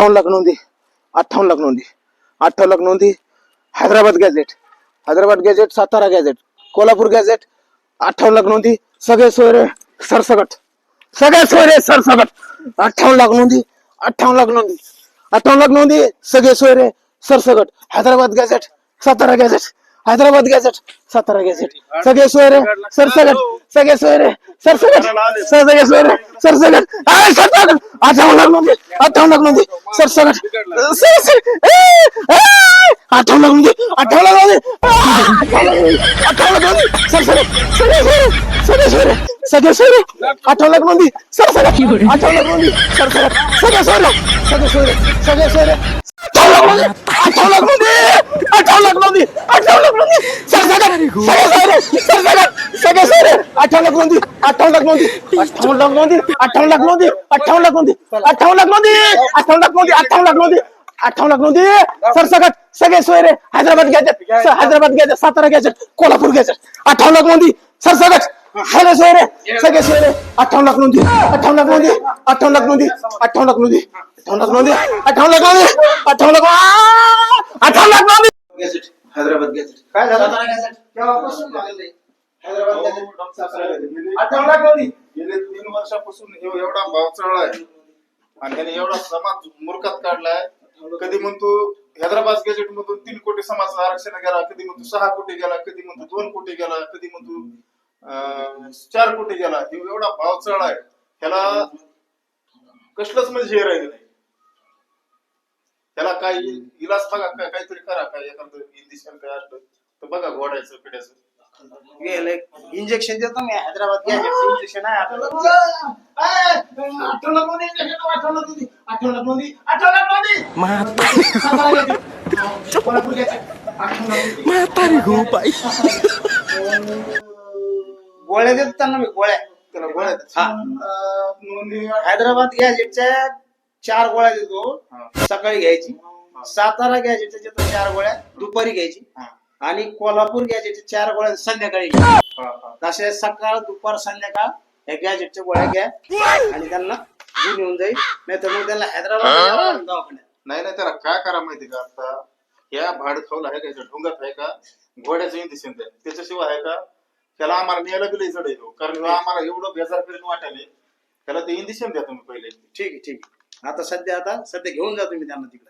58 लाख नोंदी 58 लाख नोंदी 58 लाख नोंदी Hyderabad gazette Satara gadget Kolhapur gadget 58 lakh नोंदी सगळे सोयरे सरसगट 58 लाख नोंदी 58 लाख नोंदी 58 लाख नोंदी सगळे सोयरे सरसगट Hyderabad gazette Satara gazette Hyderabad gazette Satara gazette सगळे सोयरे सरसगट सगळे सोयरे सरसगट सगळे सोयरे सरसगट 58 लाख नोंदी 58 लाख नोंदी सरसगट 58 लाख नोंदी 58 लाख नोंदी 58 लाख नोंदी सरसगट सगळे सोयरे 58 लाख नोंदी सरसगट 58 लाख नोंदी सरसगट सगळे सोयरे 58 लाख नोंदी 58 लाख नोंदी 58 लाख नोंदी सरसगट सगळे सोयरे 58 लाख नोंदी 58 लाख नोंदी 58 लाख नोंदी 58 लाख नोंदी 58 लाख नोंदी 58 लाख नोंदी 58 लाख नोंदी 58 लाख नोंदी 58 लाख नोंदी सरसगट सगळे सोयरे Hyderabad gazette Satara gadget Kolhapur gadget 58 lakh नोंदी सरसगट सगळे सोयरे 58 लाख नोंदी 58 लाख नोंदी 58 लाख नोंदी 58 लाख नोंदी 58 लाख नोंदी 58 लाख नोंदी 58 लाख नोंदी गॅझेट हैदराबाद गॅझेट काय झालं सातारा गॅझेट केव्हापासून लागले हैदराबाद गॅझेट सातारा गॅझेट 58 लाख नोंदी गेले 3 वर्षापासून एवढा भाव चढलाय आणि त्याने एवढा समाज मूर्खात काढलाय. कधी म्हणतो हैदराबाद गॅझेट मधून 3 कोटी समाज आरक्षण गेला, कधी म्हणतो 6 कोटी गेला, कधी म्हणतो 2 कोटी गेला, कधी म्हणतो 4 कोटी गेला. एवढा भाव चढलाय त्याला कसलंच म्हणजे हे राहिलं नाही. त्याला काही इलाज बघा, काहीतरी करा, काय एखादं इंजेक्शन काय असलं तर बघा घोड्याचं पिढ्याचं इंजेक्शन देतो मी हैदराबाद गॅझेट इंजेक्शन आहे आपल्याला 58 लाख नोंदी 58 लाख नोंदी कोल्हापूर गॅझेट 58 लाख गोळ्या देतो त्यांना मी गोळ्या त्याला गोळ्या हा नोंदी हैदराबाद गॅझेटच्या 4 गोळ्या देतो सकाळी घ्यायची, सातारा गॅझेटच्या 4 गोळ्या दुपारी घ्यायची आणि कोल्हापूर गॅझेटच्या 4 गोळ्या संध्याकाळी घ्यायची. असे सकाळ दुपार संध्याकाळ या गॅझेटच्या गोळ्या घ्या आणि त्यांना घेऊन येऊन जाईल. नाही तर मग त्यांना हैदराबाद दवाखान्यात नाही त्याला काय करा माहिती का, आता या भाड खाऊला आहे का ढोंगात आहे का घोड्याचं इंजेक्शन द्या, त्याच्याशिवाय आहे का त्याला आम्हाला न्यायला बी लई जड आहे. कारण आम्हाला एवढं बेजार करून वाटायले त्याला ते इंजेक्शन द्या तुम्ही पहिले. ठीक आहे आता सध्या घेऊन जा तुम्ही त्यांना तिकडे.